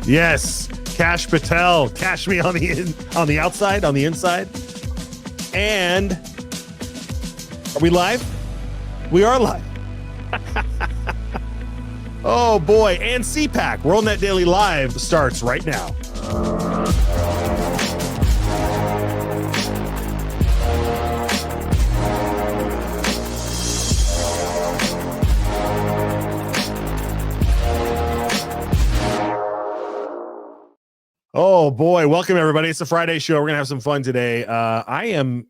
Yes, Kash Patel. Cash me on the outside, on the inside. And are we live? We are live. Oh boy, and CPAC, WorldNet Daily Live starts right now. Oh boy, welcome everybody. It's a Friday show. We're gonna have some fun today. I'm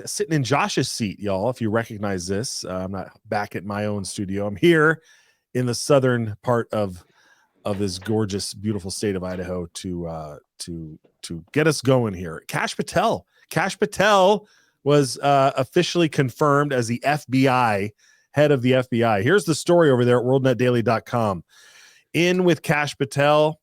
sitting in Josh's seat, y'all. If you recognize this, I'm not back at my own studio. I'm here in the southern part of this gorgeous, beautiful state of Idaho to get us going here. Kash Patel. Kash Patel was officially confirmed as the FBI head of the FBI. Here's the story over there at worldnetdaily.com. In with Kash Patel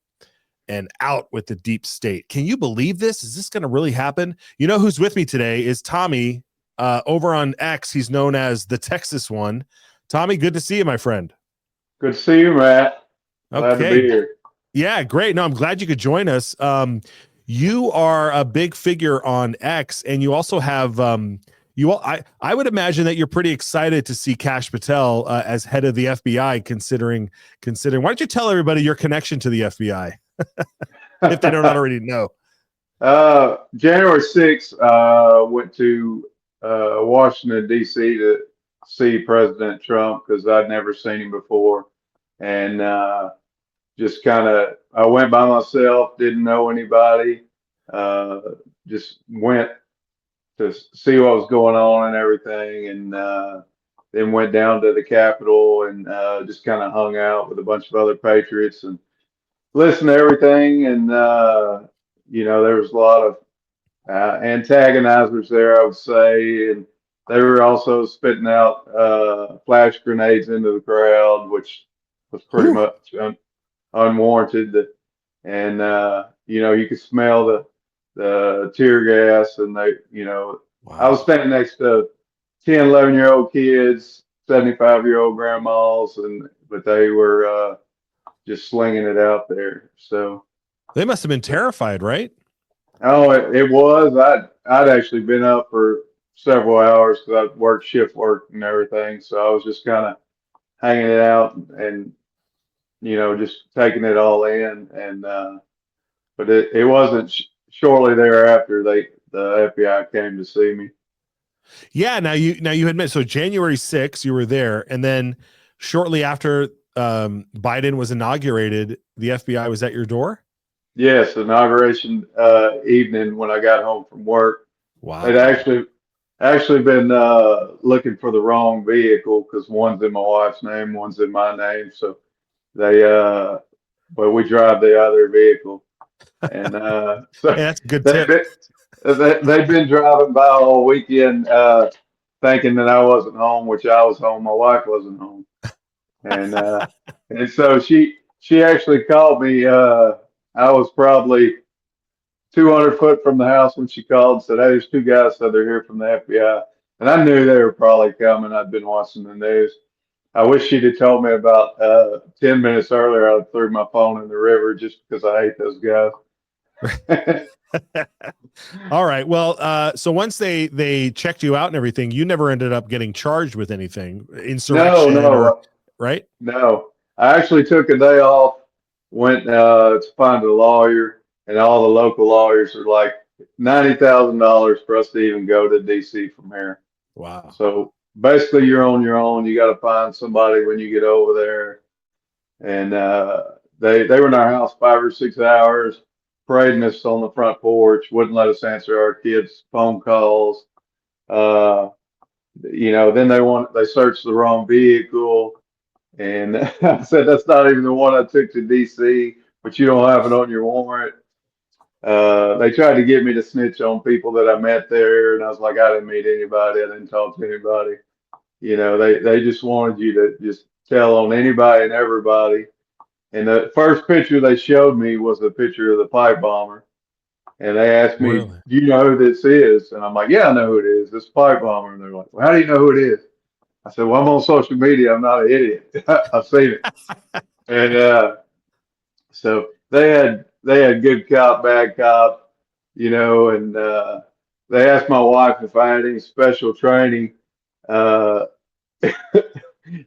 and out with the deep state. Can you believe this? Is this going to really happen? You know who's with me today is Tommy over on X. He's known as the Texas one. Tommy, good to see you, my friend. Good to see you, Matt. Glad to be here. Yeah, great. No, I'm glad you could join us. You are a big figure on X, and you also have I would imagine that you're pretty excited to see Kash Patel as head of the FBI, considering. Why don't you tell everybody your connection to the FBI? If they don't already know. January 6th, went to Washington, D.C. to see President Trump because I'd never seen him before. And just kind of, I went by myself, didn't know anybody, just went to see what was going on and everything. And then went down to the Capitol and just kind of hung out with a bunch of other patriots and listened to everything. And, there was a lot of antagonizers there, I would say. And they were also spitting out flash grenades into the crowd, which was pretty much unwarranted. And, you could smell the tear gas. And they, wow. I was standing next to 10, 11-year-old kids, 75-year-old grandmas, but they were just slinging it out there. So they must have been terrified, right? Oh, it was. I'd actually been up for several hours because I worked shift work and everything. So I was just kind of hanging it out and just taking it all in. And but it wasn't shortly thereafter the FBI came to see me. Yeah. Now you admit, so January 6th, you were there, and then shortly after Biden was inaugurated, the FBI was at your door? Yes, inauguration evening when I got home from work. Wow. They'd actually been looking for the wrong vehicle because one's in my wife's name, one's in my name. So but we drive the other vehicle. And so hey, that's a good tip. They've been driving by all weekend thinking that I wasn't home, which I was home. My wife wasn't home. And so she actually called me. I was probably 200 foot from the house when she called and said, "Hey, there's two guys said they're here from the FBI." And I knew they were probably coming. I'd been watching the news. I wish she'd have told me about 10 minutes earlier. I threw my phone in the river just because I hate those guys. All right. Well, so once they checked you out and everything, you never ended up getting charged with anything. Insurrection? No. Right? No. I actually took a day off, went to find a lawyer, and all the local lawyers are like $90,000 for us to even go to DC from here. Wow. So basically you're on your own. You got to find somebody when you get over there. And they were in our house 5 or 6 hours, parading us on the front porch, wouldn't let us answer our kids' phone calls. Then they searched the wrong vehicle. And I said, "That's not even the one I took to DC, but you don't have it on your warrant." They tried to get me to snitch on people that I met there, and I was like, "I didn't meet anybody. I didn't talk to anybody." They just wanted you to just tell on anybody and everybody. And the first picture they showed me was a picture of the pipe bomber. And they asked me, Really? "Do you know who this is?" And I'm like, "Yeah, I know who it is. This pipe bomber." And they're like, "Well, how do you know who it is?" I said, "Well, I'm on social media. I'm not an idiot. I've seen it." And so they had good cop, bad cop, and they asked my wife if I had any special training. Uh,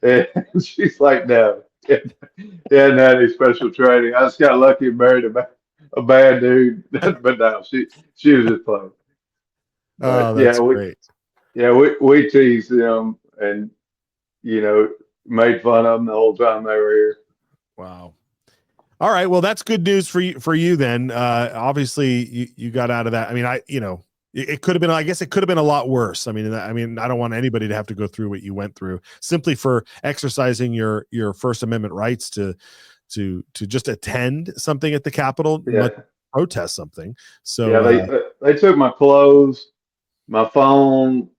and she's like, no, he hadn't had any special training. I just got lucky and married a bad dude, but no, she was just playing. Oh, But that's great. we teased them and made fun of them the whole time they were here. Wow. All right. Well, that's good news for you then. Obviously you got out of that. I mean, it could have been, I guess it could have been a lot worse. I mean, I don't want anybody to have to go through what you went through simply for exercising your First Amendment rights to just attend something at the Capitol, Yeah. protest something. Yeah, So, they took my clothes, my phone.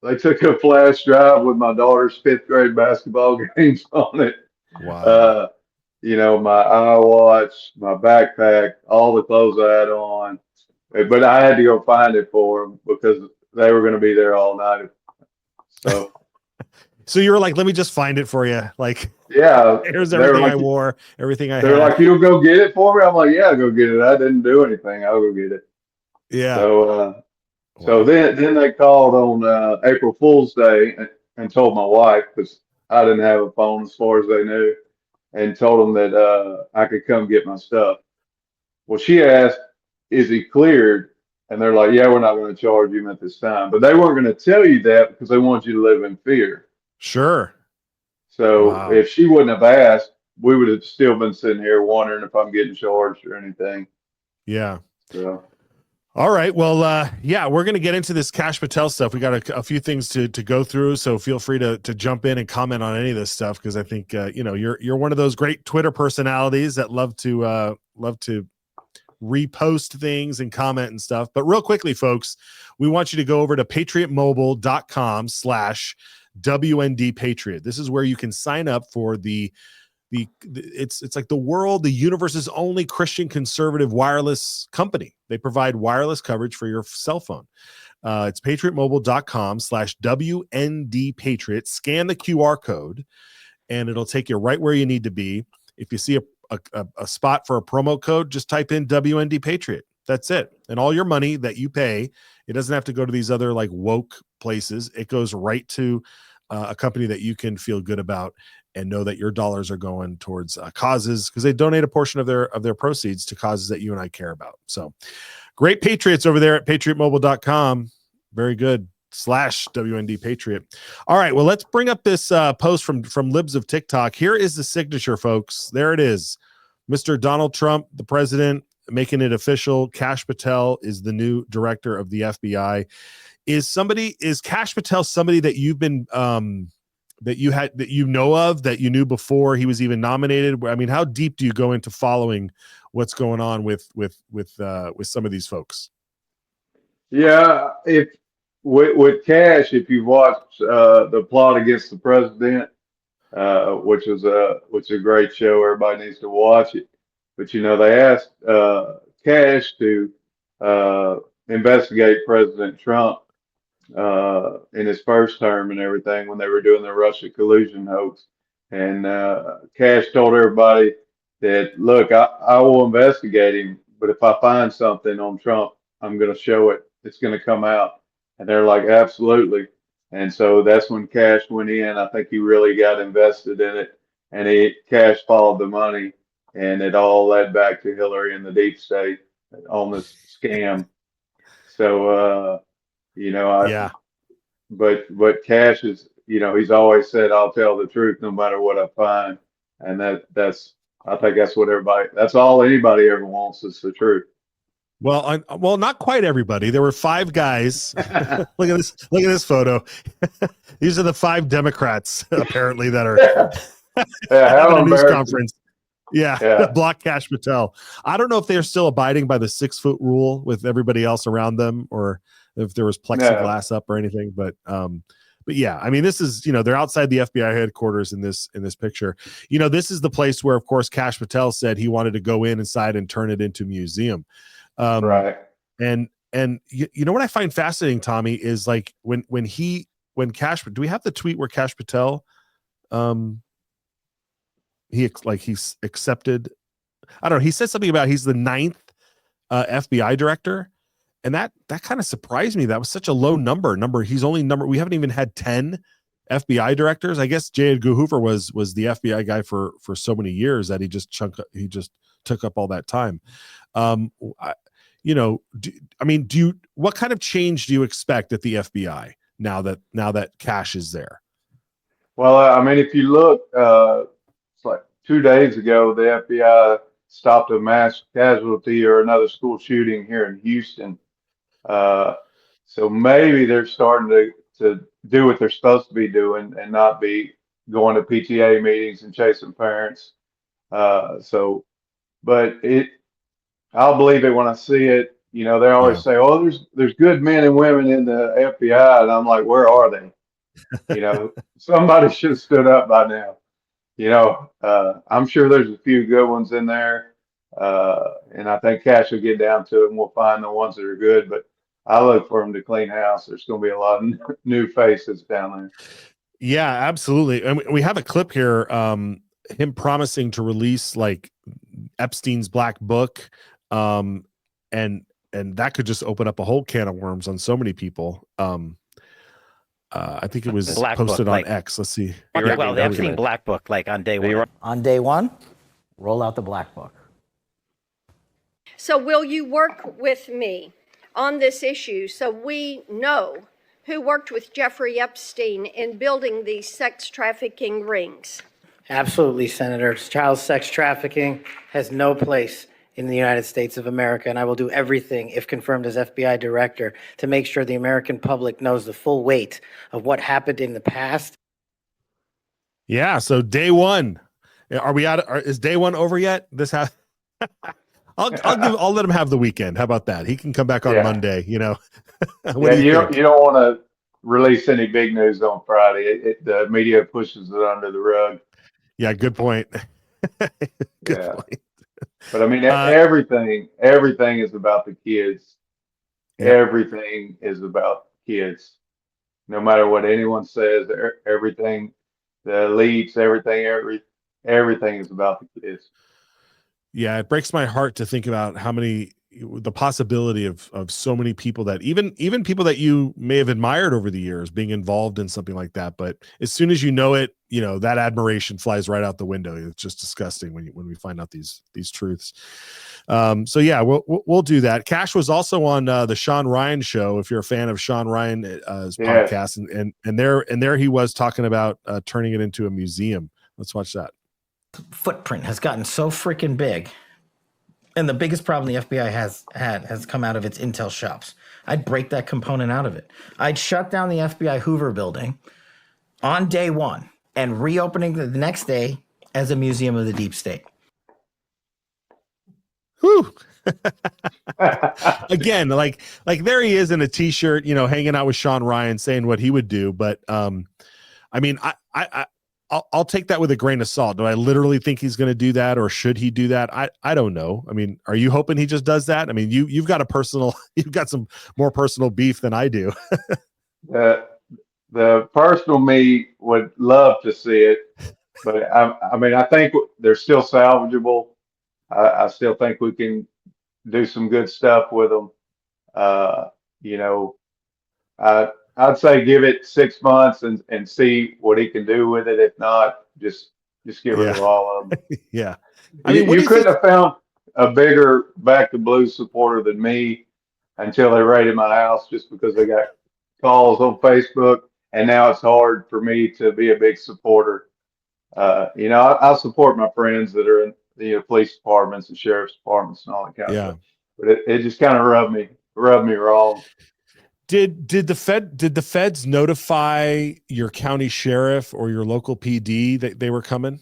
They took a flash drive with my daughter's fifth grade basketball games on it. wow. Uh, my iWatch, my backpack, all the clothes I had on. But I had to go find it for them because they were going to be there all night. So, So you were like, let me just find it for you. Like, yeah, here's they were everything I like, wore, everything I they're had. like, you'll go get it for me. I'm like, yeah, go get it. I didn't do anything. I'll go get it. Yeah. So Wow. then they called on April Fool's Day and told my wife because I didn't have a phone as far as they knew, and told them that I could come get my stuff. Well, she asked, "Is he cleared?" And they're like, "Yeah, we're not going to charge him at this time." But they weren't going to tell you that because they want you to live in fear. Sure. So Wow. if she wouldn't have asked, we would have still been sitting here wondering if I'm getting charged or anything. Yeah. So. All right. Well, yeah, we're going to get into this Kash Patel stuff. We got a few things to go through, so feel free to jump in and comment on any of this stuff because I think you're one of those great Twitter personalities that love to repost things and comment and stuff. But real quickly, folks, we want you to go over to patriotmobile.com/WND Patriot. This is where you can sign up for it's like the universe's only Christian conservative wireless company. They provide wireless coverage for your cell phone. It's patriotmobile.com/WND Patriot. Scan the QR code and it'll take you right where you need to be. If you see a spot for a promo code, just type in WND Patriot. That's it. And all your money that you pay, it doesn't have to go to these other like woke places. It goes right to a company that you can feel good about and know that your dollars are going towards causes because they donate a portion of their proceeds to causes that you and I care about. So great Patriots over there at patriotmobile.com. Very good. /WND Patriot. All right. Well, let's bring up this post from Libs of TikTok. Here is the signature, folks. There it is. Mr. Donald Trump, the president, making it official. Kash Patel is the new director of the FBI. Is Kash Patel somebody that you've been that you know of, that you knew before he was even nominated? I mean, how deep do you go into following what's going on with some of these folks? Yeah, if with Cash, if you watched the plot against the president, which is a great show, everybody needs to watch it. But they asked Cash to investigate President Trump in his first term and everything when they were doing the Russia collusion hoax. And Cash told everybody that, look, I will investigate him, but if I find something on Trump, I'm going to show it. It's going to come out. And they're like, absolutely. And so that's when Cash went in. I think he really got invested in it. And Cash followed the money. And it all led back to Hillary and the deep state on this scam. So, Yeah. but Cash is, he's always said, I'll tell the truth no matter what I find. And that's I think that's all anybody ever wants is the truth. Well, not quite everybody. There were 5 guys. Look at this. Look at this photo. These are the 5 Democrats apparently that are Yeah, having how a news embarrassing. conference. Yeah, Yeah. block Kash Patel. I don't know if they're still abiding by the 6-foot rule with everybody else around them, or if there was No. plexiglass up or anything. But yeah, I mean, this is, they're outside the FBI headquarters in this picture. This is the place where, of course, Kash Patel said he wanted to go inside and turn it into a museum. Right. And you know what I find fascinating, Tommy, is like when Kash, do we have the tweet where Kash Patel he's accepted I don't know. He said something about he's the ninth FBI director. And that kind of surprised me. That was such a low number. We haven't even had 10 FBI directors. I guess J. Edgar Hoover was the FBI guy for so many years that he just took up all that time. What kind of change do you expect at the FBI now that Kash is there? Well, I mean, if you look, it's like 2 days ago, the FBI stopped a mass casualty or another school shooting here in Houston. So maybe they're starting to do what they're supposed to be doing and not be going to PTA meetings and chasing parents. But I'll believe it when I see it. You know, they always say, "Oh, there's good men and women in the FBI," and I'm like, "Where are they?" You know, somebody should have stood up by now. You know, I'm sure there's a few good ones in there, and I think Kash will get down to it, and we'll find the ones that are good. But I look for him to clean house. There's going to be a lot of new faces down there. Yeah, absolutely. And we have a clip here, him promising to release like Epstein's black book, and that could just open up a whole can of worms on so many people. I think it was black posted book, on X. Let's see. Well, the Epstein black book, like on day one. On day one, roll out the black book. So will you work with me on this issue so we know who worked with Jeffrey Epstein in building these sex trafficking rings? Absolutely, Senator. Child sex trafficking has no place in the United States of America, and I will do everything, if confirmed as FBI director, to make sure the American public knows the full weight of what happened in the past. Yeah, so day one. Are we out? Is day one over yet? I'll let him have the weekend. How about that? He can come back on Monday. You know. You don't want to release any big news on Friday. The media pushes it under the rug. Yeah, good point. Good point. But I mean, everything is about the kids. Yeah. Everything is about kids. No matter what anyone says, everything, the elites, everything is about the kids. Yeah, it breaks my heart to think about the possibility of so many people that even people that you may have admired over the years being involved in something like that. But as soon as you know it, you know, that admiration flies right out the window. It's just disgusting when we find out these truths. So yeah, we'll do that. Kash was also on the Sean Ryan show. If you're a fan of Sean Ryan's podcast, and there he was talking about turning it into a museum. Let's watch that. Footprint has gotten so freaking big. And the biggest problem the FBI has come out of its intel shops. I'd break that component out of it. I'd shut down the FBI Hoover building on day one and reopening the next day as a museum of the deep state. Whew. Again, like there he is in a t-shirt, you know, hanging out with Sean Ryan saying what he would do. But I mean, I'll take that with a grain of salt. Do I literally think he's going to do that, or should he do that? I don't know. I mean, are you hoping he just does that? I mean, you've got some more personal beef than I do. The personal me would love to see it, but I mean, I think they're still salvageable. I still think we can do some good stuff with them. You know, I'd say give it 6 months and see what he can do with it. If not, just get rid of all of them. Yeah. I mean, you couldn't have found a bigger Back to Blues supporter than me until they raided my house, just because they got calls on Facebook. And now it's hard for me to be a big supporter. You know, I'll support my friends that are in the police departments and sheriff's departments and all that kind of stuff. But it just kind of rubbed me wrong. Did the feds notify your county sheriff or your local PD that they were coming?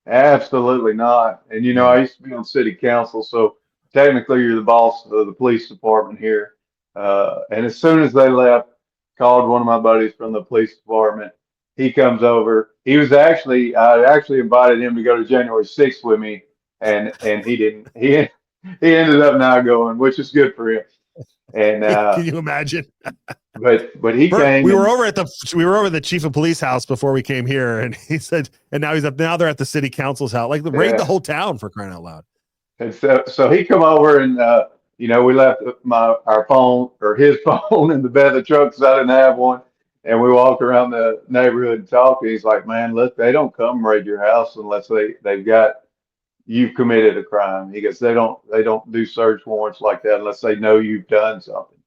Absolutely not. And, you know, I used to be on city council, so technically you're the boss of the police department here. And as soon as they left, called one of my buddies from the police department. He comes over. I actually invited him to go to January 6th with me, and he didn't. He ended up not going, which is good for him. And can you imagine? But he came. We were over at the chief of police house before we came here, and he said, and now they're at the city council's house. Like raid the whole town, for crying out loud. And so he come over and, we left our phone or his phone in the bed of the truck because I didn't have one. And we walked around the neighborhood and talked. And he's like, man, look, they don't come raid your house unless you've committed a crime. He goes, they don't do search warrants like that unless they know you've done something.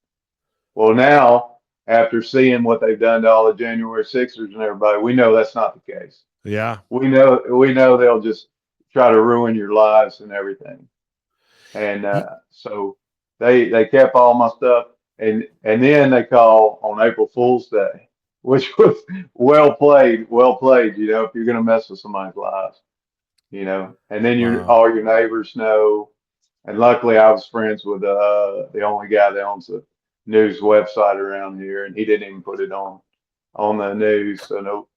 Well, now, after seeing what they've done to all the January 6ers and everybody, we know that's not the case. Yeah. We know they'll just try to ruin your lives and everything. And so they kept all my stuff, and then they call on April Fool's Day, which was well played. If you're gonna mess with somebody's lives, and then all your neighbors know. And luckily, I was friends with the only guy that owns a news website around here, and he didn't even put it on the news. So no,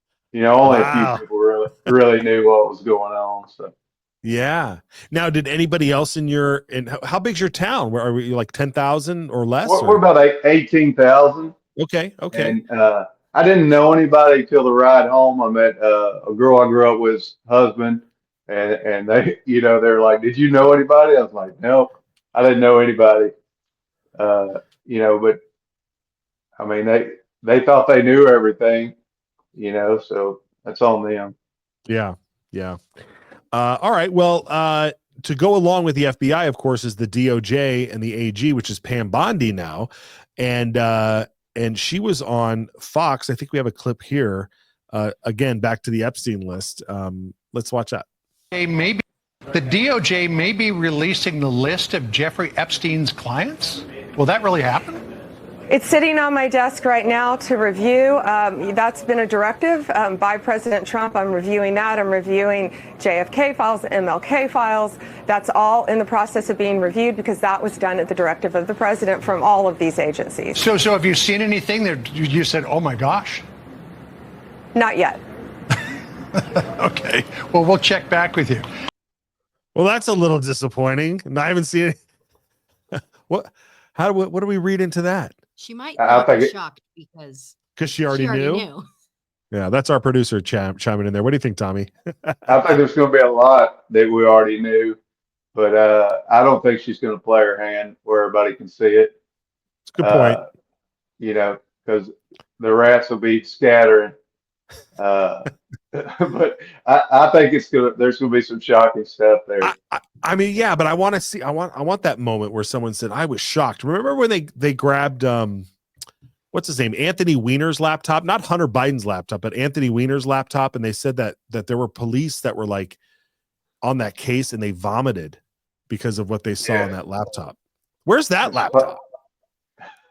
only a few people really knew what was going on. So. Yeah. Now, did anybody else how big's your town? Where are you, like 10,000 or less? We're about 18,000. Okay. And I didn't know anybody till the ride home. I met a girl I grew up with, husband, and they, they're like, "Did you know anybody?" I was like, "No, I didn't know anybody." But I mean, they thought they knew everything, so that's on them. Yeah. Yeah. All right. Well, to go along with the FBI, of course, is the DOJ and the AG, which is Pam Bondi now. And she was on Fox. I think we have a clip here. Again, back to the Epstein list. Let's watch that. Maybe the DOJ may be releasing the list of Jeffrey Epstein's clients. Will that really happen? It's sitting on my desk right now to review. That's been a directive by President Trump. I'm reviewing that. I'm reviewing JFK files, MLK files. That's all in the process of being reviewed because that was done at the directive of the president from all of these agencies. So have you seen anything that you said, oh my gosh? Not yet. Okay. Well, we'll check back with you. Well, that's a little disappointing. I haven't seen it. What do we read into that? She might not be shocked because she already knew. Yeah, that's our producer chiming in there. What do you think, Tommy? I think there's going to be a lot that we already knew, but I don't think she's going to play her hand where everybody can see it. It's a good point. Because the rats will be scattering. But I think there's going to be some shocking stuff there. I mean, yeah, but I want to see. I want that moment where someone said, "I was shocked." Remember when they grabbed what's his name, Anthony Weiner's laptop, not Hunter Biden's laptop, but Anthony Weiner's laptop, and they said that there were police that were like on that case and they vomited because of what they saw on that laptop. Where's that laptop?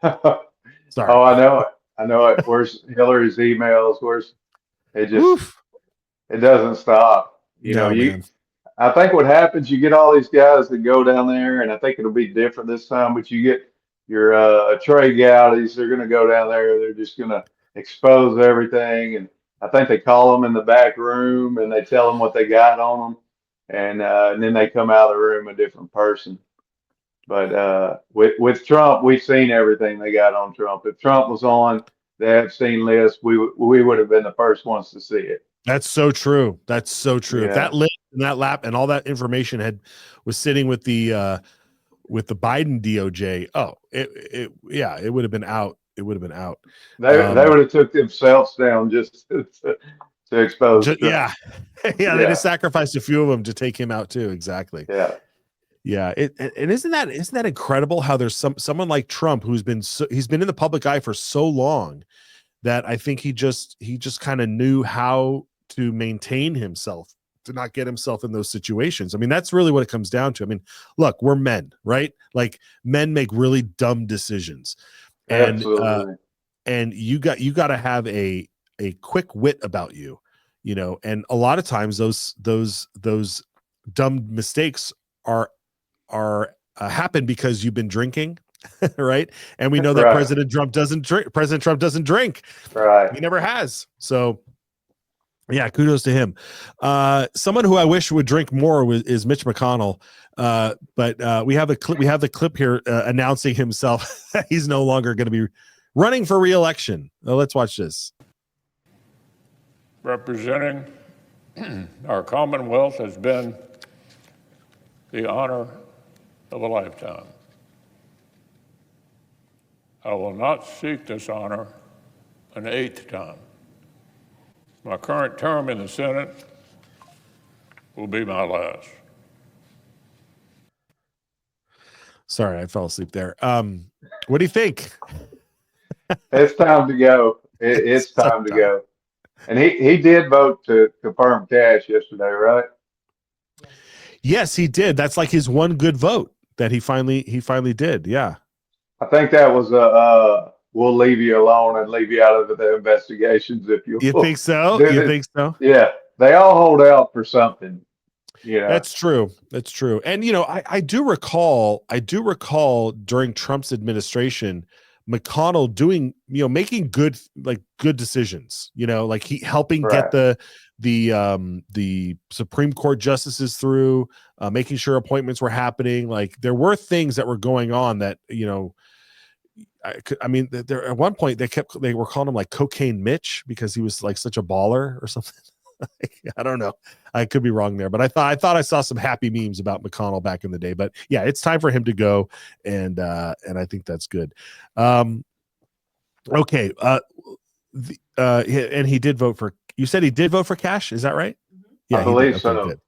Sorry. Oh, I know it. Where's Hillary's emails? Where's it? Just Oof. It doesn't stop. I think what happens, you get all these guys that go down there, and I think it'll be different this time, but you get your Trey Gowdies, they're going to go down there. They're just going to expose everything. And I think they call them in the back room and they tell them what they got on them. And then they come out of the room a different person. But with Trump, we've seen everything they got on Trump. If Trump was on the Epstein list, we would have been the first ones to see it. That's so true. That's so true. Yeah. If that list and that lap and all that information was sitting with the Biden DOJ, it would have been out. It would have been out. They would have took themselves down just to expose. Yeah. They just sacrificed a few of them to take him out too. Exactly. Yeah. Yeah. And isn't that incredible how there's someone like Trump who's been he's been in the public eye for so long that I think he just kind of knew how to maintain himself, to not get himself in those situations. I mean, that's really what it comes down to. I mean, look, we're men, right? Like men make really dumb decisions. And and you got to have a quick wit about you, and a lot of times those dumb mistakes are happen because you've been drinking, right? And we know that President Trump doesn't drink. Right. He never has. So yeah, kudos to him. Someone who I wish would drink more is Mitch McConnell. But we have the clip here announcing himself that he's no longer going to be running for re-election. Let's watch this. Representing our Commonwealth has been the honor of a lifetime. I will not seek this honor an 8th time. My current term in the Senate will be my last. Sorry, I fell asleep there. What do you think? It's time to go. It's time to go. And he did vote to confirm Cash yesterday, right? Yes, he did. That's like his one good vote that he finally did. Yeah. I think that was we'll leave you alone and leave you out of the investigations if you. You think so? You think so? Yeah, they all hold out for something. Yeah, that's true. That's true. And I do recall during Trump's administration, McConnell doing, making good decisions, like he helping get the Supreme Court justices through, making sure appointments were happening. Like there were things that were going on that, there at one point they were calling him like Cocaine Mitch because he was like such a baller or something. I don't know. I could be wrong there, but I thought I saw some happy memes about McConnell back in the day. But yeah, it's time for him to go, and I think that's good. Okay. And he did vote for. You said he did vote for Cash. Is that right? Yeah, I believe so. Good.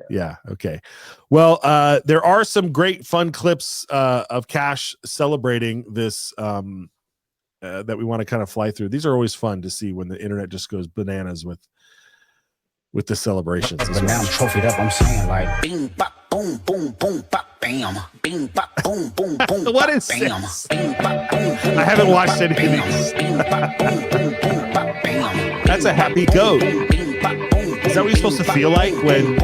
Yeah. Okay. Well, there are some great fun clips of Cash celebrating this that we want to kind of fly through. These are always fun to see when the internet just goes bananas with the celebrations. But now I'm trophied up. I'm saying like bing bop boom boom boom bop bam bing bop boom boom boom. What is bam, this? bing, bop, boom, boom, I haven't watched any of these. bing, bop, boom, boom, boom, bop, bam. That's a happy goat. Is that what you're supposed to feel like when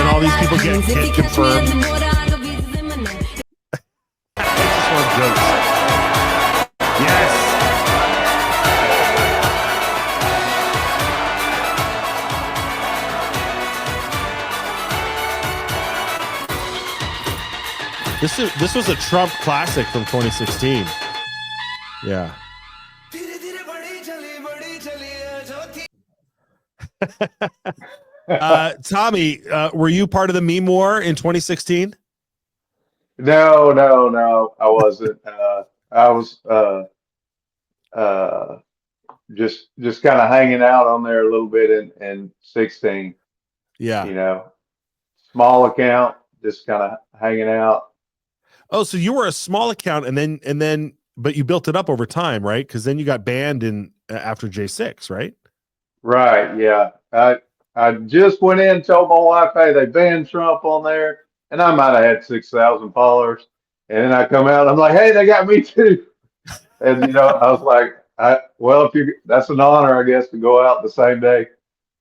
all these people get confirmed? I just want jokes. Yes. This was a Trump classic from 2016. Yeah. Tommy, were you part of the meme war in 2016? No, I wasn't. I was just kind of hanging out on there a little bit in 16. Yeah. Small account, just kind of hanging out. Oh, so you were a small account and then but you built it up over time, right? Because then you got banned after J6, right? Right, yeah. I just went in and told my wife, hey, they banned Trump on there, and I might have had 6,000 followers. And then I come out, I'm like, hey, they got me too. And I was like, that's an honor, I guess, to go out the same day,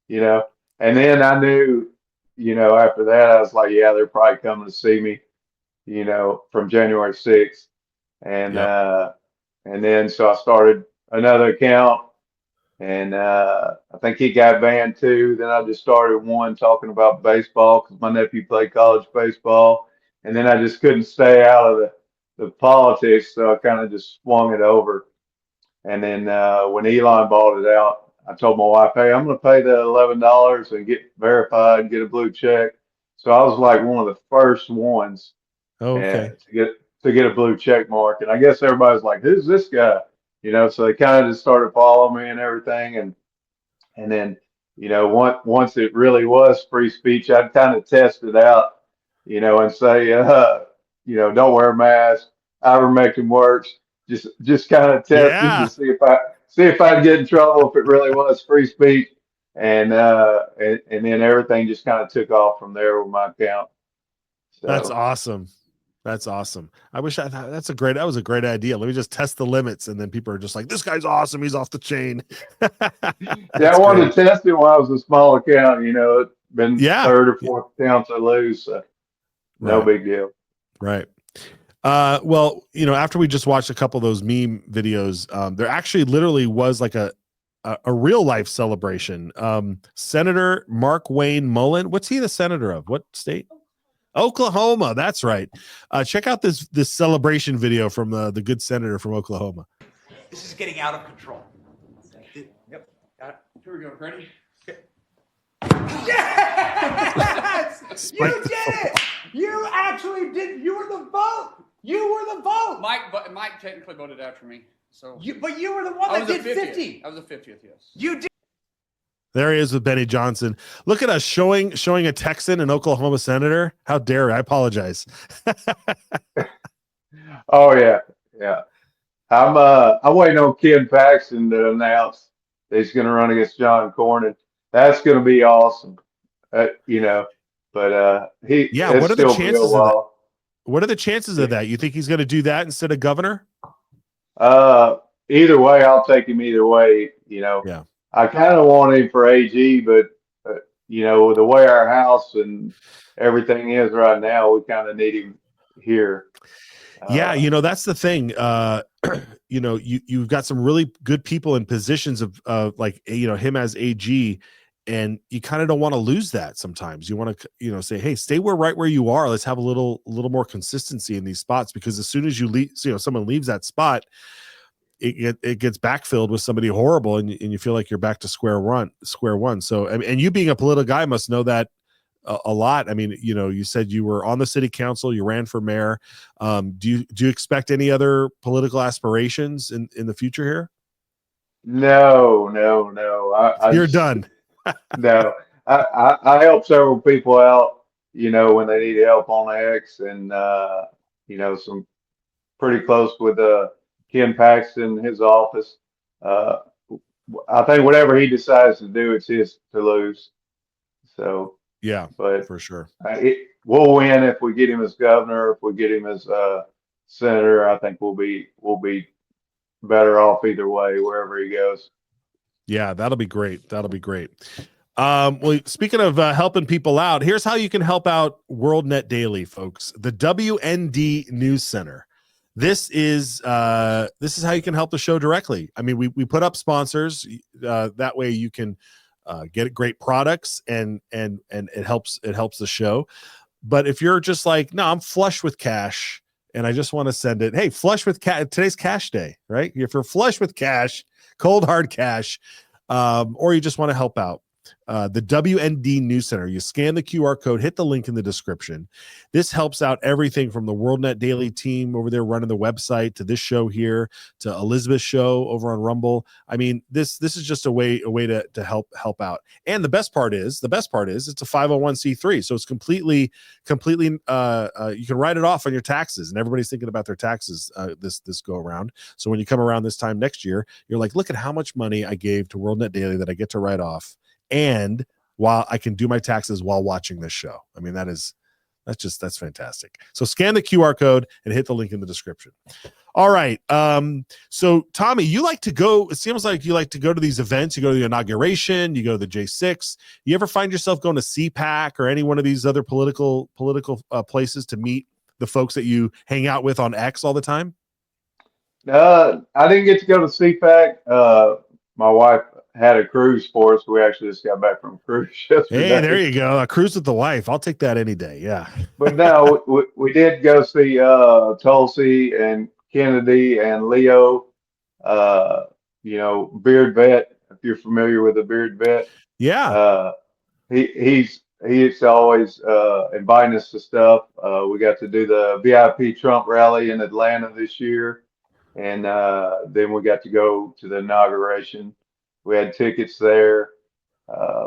And then I knew, after that, I was like, yeah, they're probably coming to see me, from January 6th. And then so I started another account, and I think he got banned too. Then I just started one talking about baseball because my nephew played college baseball, and then I just couldn't stay out of the politics, so I kind of just swung it over. And then when Elon bought it out, I told my wife, hey, I'm going to pay the $11 and get verified, get a blue check. So I was like one of the first ones to get a blue check mark. And I guess everybody's like, who's this guy? So they kind of just started following me and everything. And then, once it really was free speech, I'd kind of test it out, and say, don't wear a mask. Ivermectin works. Just kind of testing to see if I'd get in trouble if it really was free speech. And then everything just kind of took off from there with my account. So. That's awesome. That's awesome. I wish I thought that was a great idea. Let me just test the limits. And then people are just like, this guy's awesome. He's off the chain. Yeah, I wanted to test it when I was a small account, it's been third or fourth accounts I lose. So no big deal. Right. Well, after we just watched a couple of those meme videos, there actually literally was like a real life celebration. Senator Mark Wayne Mullen. What's he the senator of? What state? Oklahoma. That's right. Check out this celebration video from the good senator from Oklahoma. This is getting out of control. Yep. Got it. Here we go. Ready? Okay. Yes! Spike You the did it! You actually did. You were the vote. You were the vote. Mike technically voted after me. So, but you were the one that did 50. I was the 50th. Yes. You did. There he is with Benny Johnson. Look at us showing a Texan an Oklahoma senator. How dare I apologize? Oh yeah, yeah. I'm waiting on Ken Paxton to announce that he's going to run against John Cornyn. That's going to be awesome. You know, but Yeah. it's What are the still chances real of that? wild. What are the chances of that? You think he's going to do that instead of governor? Either way, I'll take him either way. You know, Yeah. I kind of want him for AG, but you know, the way our house and everything is right now, we kind of need him here. Yeah, you know, that's the thing. You know, you've got some really good people in positions of like, you know, him as AG, and you kind of don't want to lose that sometimes. You want to, you know, say, hey, stay right where you are. Let's have a little more consistency in these spots, because as soon as you leave, you know, someone leaves that spot, it gets backfilled with somebody horrible, and you feel like you're back to square one. So, and you being a political guy must know that a lot. I mean, you know, you said you were on the city council, you ran for mayor. Do you expect any other political aspirations in the future here? No. You're done. No, I help several people out, you know, when they need help on X, and you know, some pretty close with Ken Paxton, his office. I think whatever he decides to do, it's his to lose. So Yeah, but for sure. We'll win if we get him as governor. If we get him as senator, I think we'll be better off either way, wherever he goes. Yeah, that'll be great. That'll be great. Well, speaking of helping people out, here's how you can help out WorldNet Daily, folks. The WND News Center. This is how you can help the show directly. I mean, we put up sponsors. That way you can get great products, and it helps the show. But if you're just like, no, I'm flush with cash and I just want to send it. Hey, flush with cash. Today's cash day, right? If you're flush with cash, cold hard cash, or you just want to help out, the WND News Center, you scan the QR code, hit the link in the description. This helps out everything from the WorldNet Daily team over there running the website, to this show here, to Elizabeth's show over on Rumble. I mean, this is just a way to help out. And the best part is it's a 501c3, so it's completely you can write it off on your taxes, and everybody's thinking about their taxes this go around. So when you come around this time next year, you're like, look at how much money I gave to WorldNet Daily that I get to write off. And while I can do my taxes while watching this show. I mean, that's fantastic. So scan the QR code and hit the link in the description. All right. So Tommy, it seems like you like to go to these events. You go to the inauguration, you go to the J6. You ever find yourself going to CPAC or any one of these other political places to meet the folks that you hang out with on X all the time? I didn't get to go to CPAC. My wife had a cruise for us. We actually just got back from a cruise yesterday. Hey, there you go. A cruise with the wife. I'll take that any day. Yeah. But no, we did go see Tulsi and Kennedy and Leo. You know, Beard Vet, if you're familiar with the Beard Vet. Yeah. He's always inviting us to stuff. We got to do the VIP Trump rally in Atlanta this year. And then we got to go to the inauguration. We had tickets there.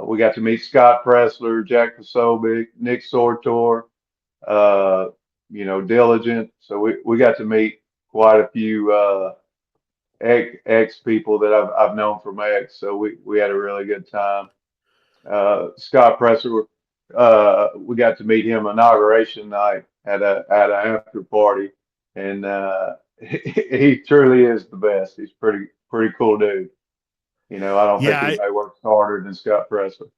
We got to meet Scott Pressler, Jack Posobiec, Nick Sortor, you know, Diligent. So we got to meet quite a few ex people that I've known from X. So we had a really good time. Scott Pressler, we got to meet him inauguration night at an after party, and he truly is the best. He's pretty cool dude. You know, I don't think anybody works harder than Scott Pressler.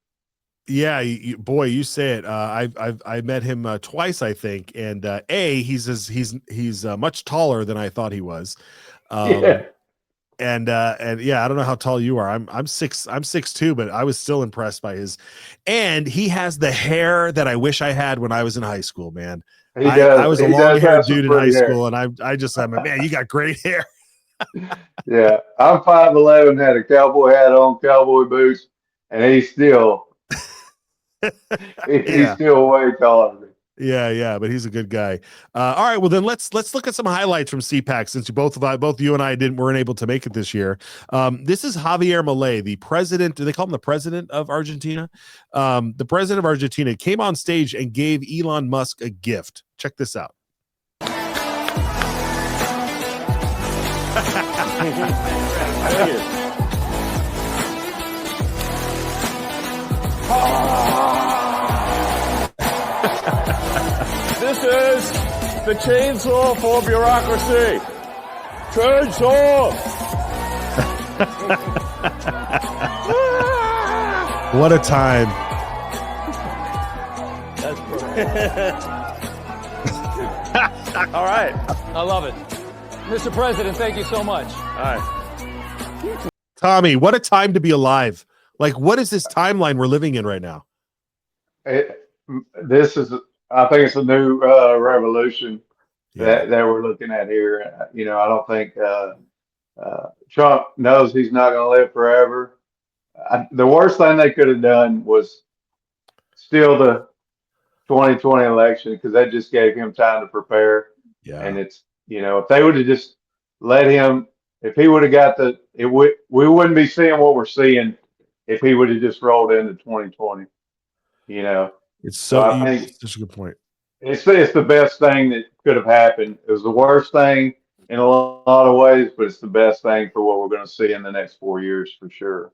Yeah, boy, you say it. I met him twice, I think, and he's much taller than I thought he was. Yeah. And yeah, I don't know how tall you are. I'm 6'2", but I was still impressed by and he has the hair that I wish I had when I was in high school, man. I was a long-haired dude in high school, and I'm like, man, you got great hair. Yeah, I'm 5'11", had a cowboy hat on, cowboy boots, and he's still He's still way taller than me. Yeah, but he's a good guy. All right, well then let's look at some highlights from CPAC since both you and I weren't able to make it this year. This is Javier Milei, the president. Do they call him the president of Argentina? The president of Argentina came on stage and gave Elon Musk a gift. Check this out. This is the chainsaw for bureaucracy. Chainsaw! What a time. That's perfect. All right. I love it. Mr. President, thank you so much. All right. Tommy, what a time to be alive. Like, what is this timeline we're living in right now? This is, I think it's a new revolution that we're looking at here. You know, I don't think Trump knows he's not going to live forever. The worst thing they could have done was steal the 2020 election because that just gave him time to prepare. Yeah. And it's, you know, if they would have just let him, if he would have got we wouldn't be seeing what we're seeing if he would have just rolled into 2020. You know, I think such a good point. It's the best thing that could have happened. It was the worst thing in a lot of ways, but it's the best thing for what we're going to see in the next 4 years for sure.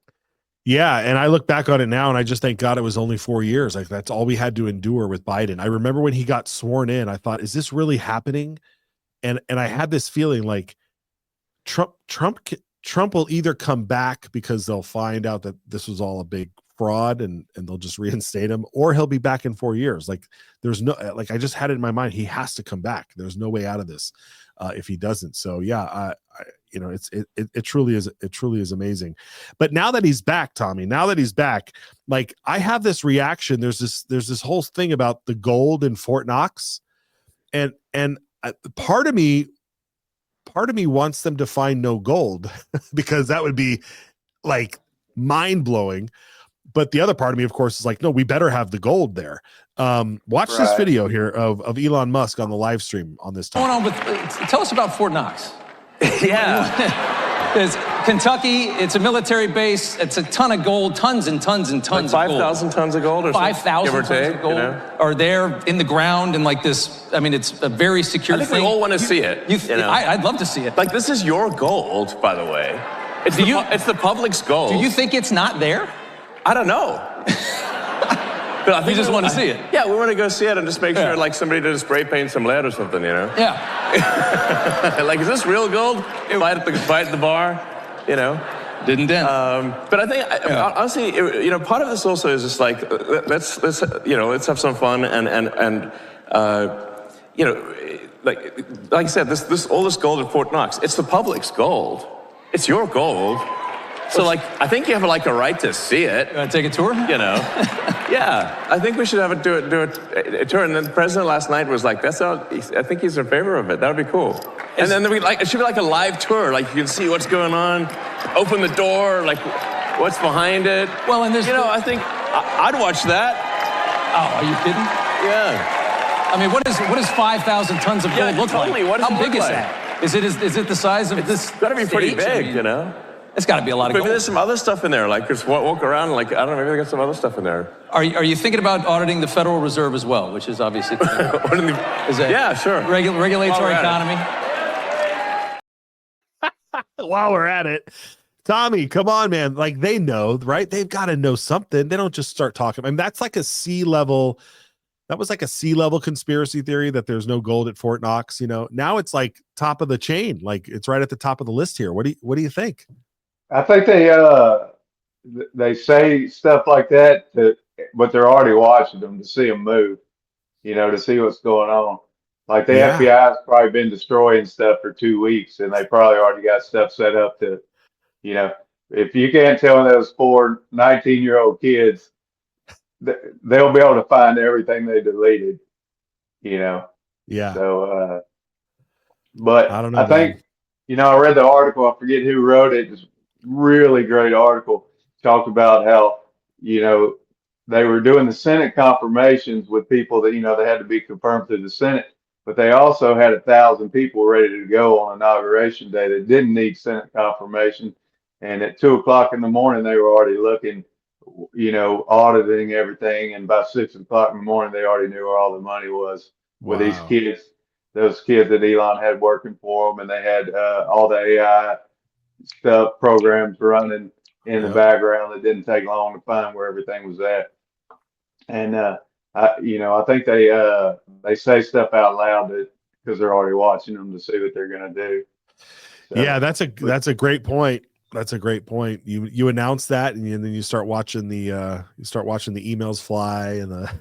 Yeah, and I look back on it now, and I just thank God it was only 4 years. Like that's all we had to endure with Biden. I remember when he got sworn in, I thought, "Is this really happening?" And I had this feeling like Trump will either come back because they'll find out that this was all a big fraud and they'll just reinstate him, or he'll be back in 4 years. Like there's no, like I just had it in my mind, he has to come back. There's no way out of this if he doesn't. So yeah, you know, it truly is amazing. But now that he's back, Tommy, like I have this reaction. There's this whole thing about the gold in Fort Knox, and part of me wants them to find no gold because that would be like mind blowing. But the other part of me, of course, is like, no, we better have the gold there. Watch this video here of Elon Musk on the live stream on this topic. Going on with, tell us about Fort Knox. It's Kentucky. It's a military base. It's a ton of gold, tons and tons and tons like of gold. 5,000 tons of gold or 5,000 tons take, of gold you know? are there in the ground and like this. I mean, it's a very secure I think thing. we all want to see it. You know? I'd love to see it. Like, this is your gold, by the way. It's the public's gold. Do you think it's not there? I don't know. But I think you just want to see it. Yeah, we want to go see it and just make sure, like, somebody did spray paint some lead or something, you know? Yeah. Like, is this real gold? Buy at the bar, you know? Didn't dent. But I think, honestly, you know, part of this also is just like, let's have some fun and you know, like I said, all this gold at Fort Knox, it's the public's gold. It's your gold. So, like, I think you have, like, a right to see it. You want to take a tour? You know? Yeah. I think we should have do a tour. And then the president last night was like, I think he's in favor of it. That would be cool. And then it should be like a live tour. Like, you can see what's going on, open the door, like, what's behind it. Well, and there's... You know, I think I'd watch that. Oh, are you kidding? Yeah. I mean, what does 5,000 tons of gold look totally. like? What does How it big look is like? that? Is it the size of this? It's got to be pretty stage? big, I mean, you know? It's got to be a lot of But gold. there's some other stuff in there, like just walk around, like, I don't know, maybe they got some other stuff in there. Are you thinking about auditing the Federal Reserve as well, which is obviously yeah, sure. Regulates our economy. While we're at it, Tommy, come on, man. Like they know, right? They've got to know something. They don't just start talking. I mean, that's like a sea-level. That was like a sea-level conspiracy theory that there's no gold at Fort Knox. You know, now it's like top of the chain. Like it's right at the top of the list here. What do you think? I think they say stuff like that, but they're already watching them to see them move, you know, to see what's going on. Like the FBI has probably been destroying stuff for 2 weeks, and they probably already got stuff set up to, you know, if you can't tell those 4 19-year-old kids, they'll be able to find everything they deleted, you know. Yeah. So, but I don't know. I think, you know, I read the article. I forget who wrote it. It's a really great article. Talked about how, you know, they were doing the Senate confirmations with people that, they had to be confirmed through the Senate, but they also had 1,000 people ready to go on Inauguration Day that didn't need Senate confirmation. And at 2:00 in the morning, they were already looking, auditing everything. And by 6:00 in the morning, they already knew where all the money was with these kids, those kids that Elon had working for them. And they had all the AI stuff, programs running in the background that didn't take long to find where everything was at. And I think they say stuff out loud because they're already watching them to see what they're going to do. So, yeah, that's a great point. That's a great point. You announce that, and then you start watching the emails fly and the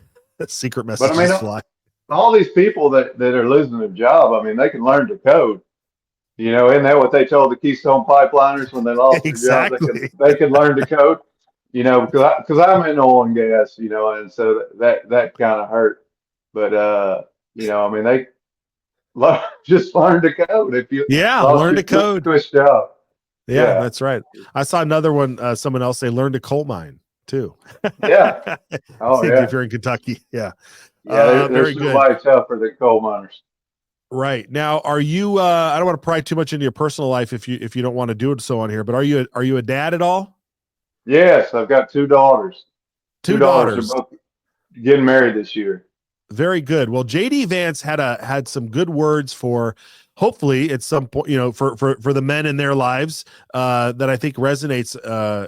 secret messages fly. All these people that are losing their job, I mean, they can learn to code. Isn't that what they told the Keystone Pipeliners when they lost their job? They can learn to code. Because I'm in oil and gas, and so that kind of hurt. But I mean, they just learn to code. If you learn to code. Twist job. Yeah, that's right. I saw another one. Someone else say learn to coal mine too. Yeah. Oh yeah. If you're in Kentucky, yeah. Yeah, very good. Good. Tougher than coal miners. Right now, are you? I don't want to pry too much into your personal life if you don't want to do it so on here. But are you a dad at all? Yes, I've got 2 daughters. Two daughters. Are both getting married this year. Very good. Well, JD Vance had some good words for, hopefully at some point, for the men in their lives that I think resonates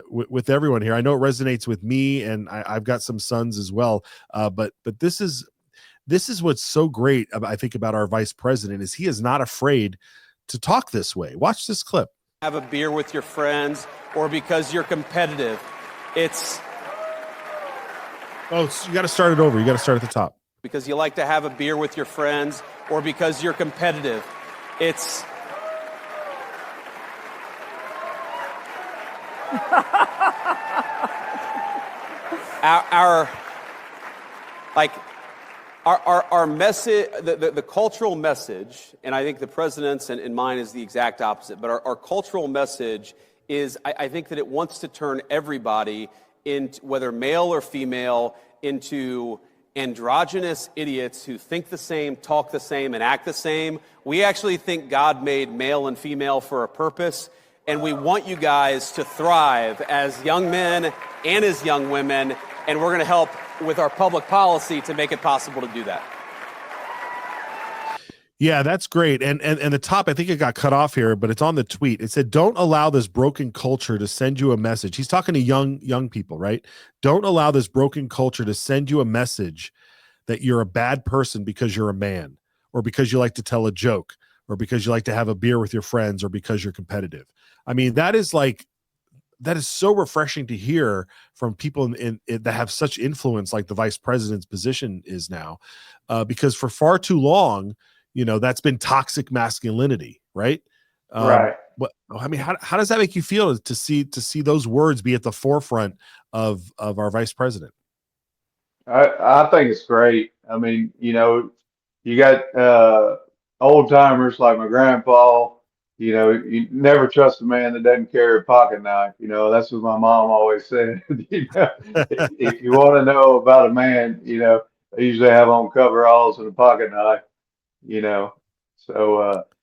with everyone here. I know it resonates with me, and I've got some sons as well. But this is what's so great, I think, about our vice president is he is not afraid to talk this way. Watch this clip. Have a beer with your friends, or because you're competitive. It's you got to start it over. You got to start at the top. Because you like to have a beer with your friends, or because you're competitive. It's our message, the cultural message, and I think the president's and mine is the exact opposite, but our cultural message is, I think that it wants to turn everybody, into, whether male or female, into androgynous idiots who think the same, talk the same, and act the same. We actually think God made male and female for a purpose, and we want you guys to thrive as young men and as young women, and we're going to help with our public policy to make it possible to do that. Yeah, that's great. And the top, I think it got cut off here, but it's on the tweet. It said, don't allow this broken culture to send you a message. He's talking to young people, right? Don't allow this broken culture to send you a message that you're a bad person because you're a man, or because you like to tell a joke, or because you like to have a beer with your friends, or because you're competitive. I mean, that is so refreshing to hear from people that have such influence like the vice president's position is now, because for far too long, that's been toxic masculinity, right? Right. How does that make you feel to see those words be at the forefront of our vice president? I think it's great. I mean, you got old timers like my grandpa. You never trust a man that doesn't carry a pocket knife. That's what my mom always said. If you want to know about a man, they usually have on coveralls and a pocket knife.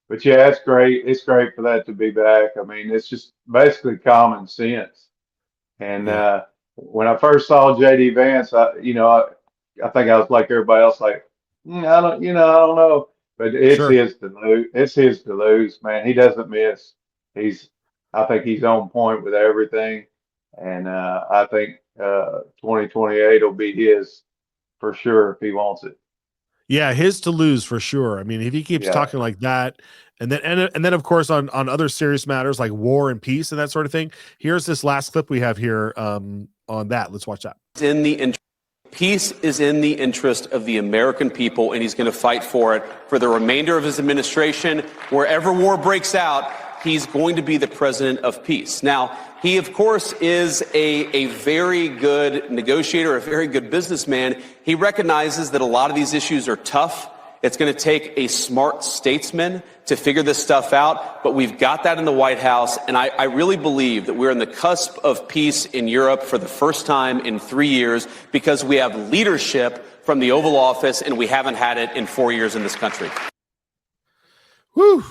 But yeah, it's great. It's great for that to be back. I mean, it's just basically common sense. And when I first saw JD Vance, I think I was like everybody else, like, I don't know. But it's his to lose. It's his to lose, man. He doesn't miss. I think he's on point with everything. And I think 2028 will be his for sure if he wants it. Yeah, his to lose for sure. I mean, if he keeps talking like that, and then of course on other serious matters like war and peace and that sort of thing. Here's this last clip we have here on that. Let's watch that. Peace is in the interest of the American people, and he's going to fight for it for the remainder of his administration. Wherever war breaks out, he's going to be the president of peace. Now, he, of course, is a very good negotiator, a very good businessman. He recognizes that a lot of these issues are tough. It's going to take a smart statesman to figure this stuff out, but we've got that in the White House, and I really believe that we're on the cusp of peace in Europe for the first time in 3 years because we have leadership from the Oval Office, and we haven't had it in 4 years in this country. Whew.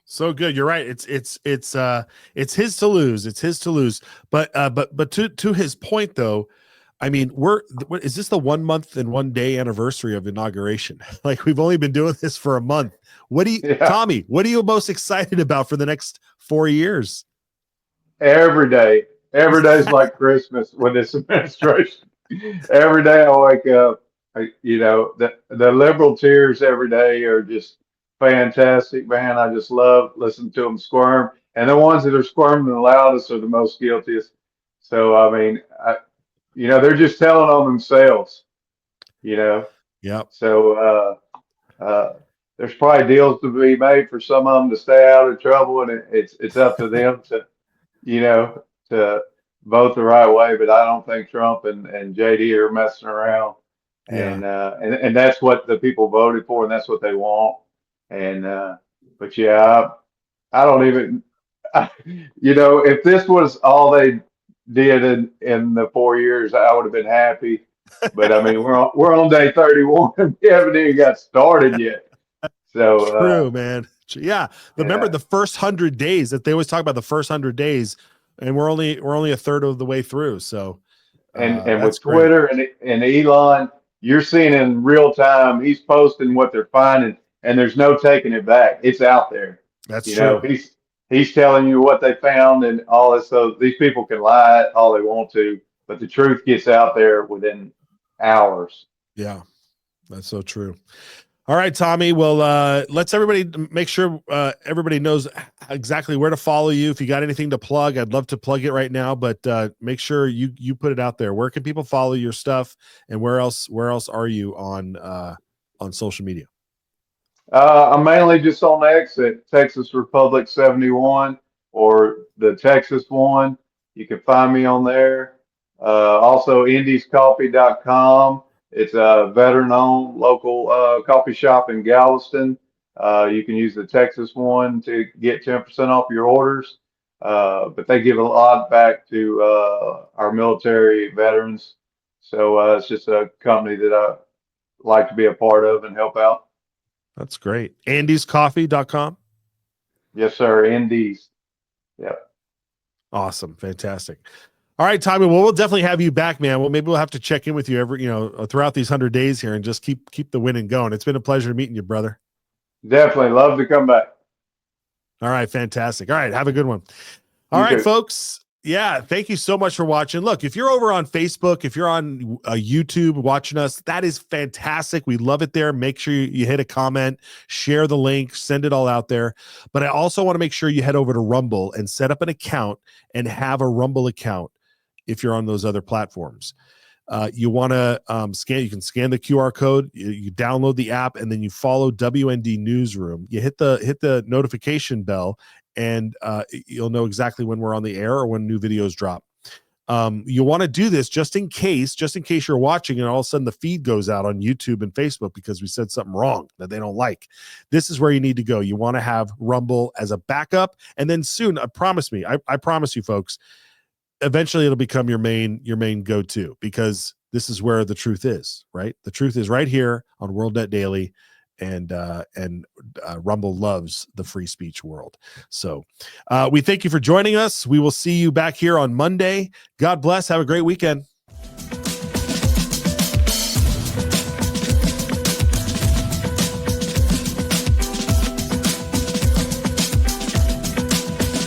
So good. You're right. It's his to lose. It's his to lose. But to his point though, I mean, is this the 1 month and 1 day anniversary of inauguration? Like we've only been doing this for a month. Tommy, what are you most excited about for the next 4 years? Every day. Every day is like Christmas with this administration. Every day I wake up, the liberal tears every day are just fantastic, man. I just love listening to them squirm. And the ones that are squirming the loudest are the most guiltiest. So, I mean, they're just telling on themselves, Yeah. So, there's probably deals to be made for some of them to stay out of trouble, and it's up to them to vote the right way. But I don't think Trump and JD are messing around, and that's what the people voted for, and that's what they want. And but yeah, I don't even, if this was all they did in the 4 years, I would have been happy. But I mean, we're on day 31. We haven't even got started yet. So true, man. Yeah. Remember the first 100 days that they always talk about, the first 100 days, and we're only a third of the way through. So and with Twitter and Elon, you're seeing in real time, he's posting what they're finding, and there's no taking it back. It's out there. That's true. He's telling you what they found and all this. So these people can lie all they want to, but the truth gets out there within hours. Yeah, that's so true. All right, Tommy. Well, let's everybody make sure everybody knows exactly where to follow you. If you got anything to plug, I'd love to plug it right now, but make sure you put it out there. Where can people follow your stuff, and where else are you on social media? I'm mainly just on X at Texas Republic 71 or the Texas one. You can find me on there. Also, indiescoffee.com. It's a veteran-owned local coffee shop in Galveston. You can use the Texas one to get 10% off your orders. But they give a lot back to our military veterans. So it's just a company that I like to be a part of and help out. That's great. AndysCoffee.com. Yes, sir. Indies. Yep. Awesome. Fantastic. All right, Tommy. Well, we'll definitely have you back, man. Well, maybe we'll have to check in with you throughout these 100 days here and just keep the winning going. It's been a pleasure meeting you, brother. Definitely. Love to come back. All right. Fantastic. All right. Have a good one. All right, folks. Yeah. Thank you so much for watching. Look, if you're over on Facebook, if you're on YouTube watching us, that is fantastic. We love it there. Make sure you hit a comment, share the link, send it all out there. But I also want to make sure you head over to Rumble and set up an account and have a Rumble account if you're on those other platforms. You want to you can scan the QR code, you download the app, and then you follow WND Newsroom. You hit the notification bell, and you'll know exactly when we're on the air or when new videos drop. You want to do this just in case you're watching and all of a sudden the feed goes out on YouTube and Facebook because we said something wrong that they don't like. This is where you need to go. You want to have Rumble as a backup, and then soon, I promise you folks, eventually it'll become your main go-to, because this is where the truth is, right? The truth is right here on WorldNet Daily, and Rumble loves the free speech world. So we thank you for joining us. We will see you back here on Monday. God bless. Have a great weekend.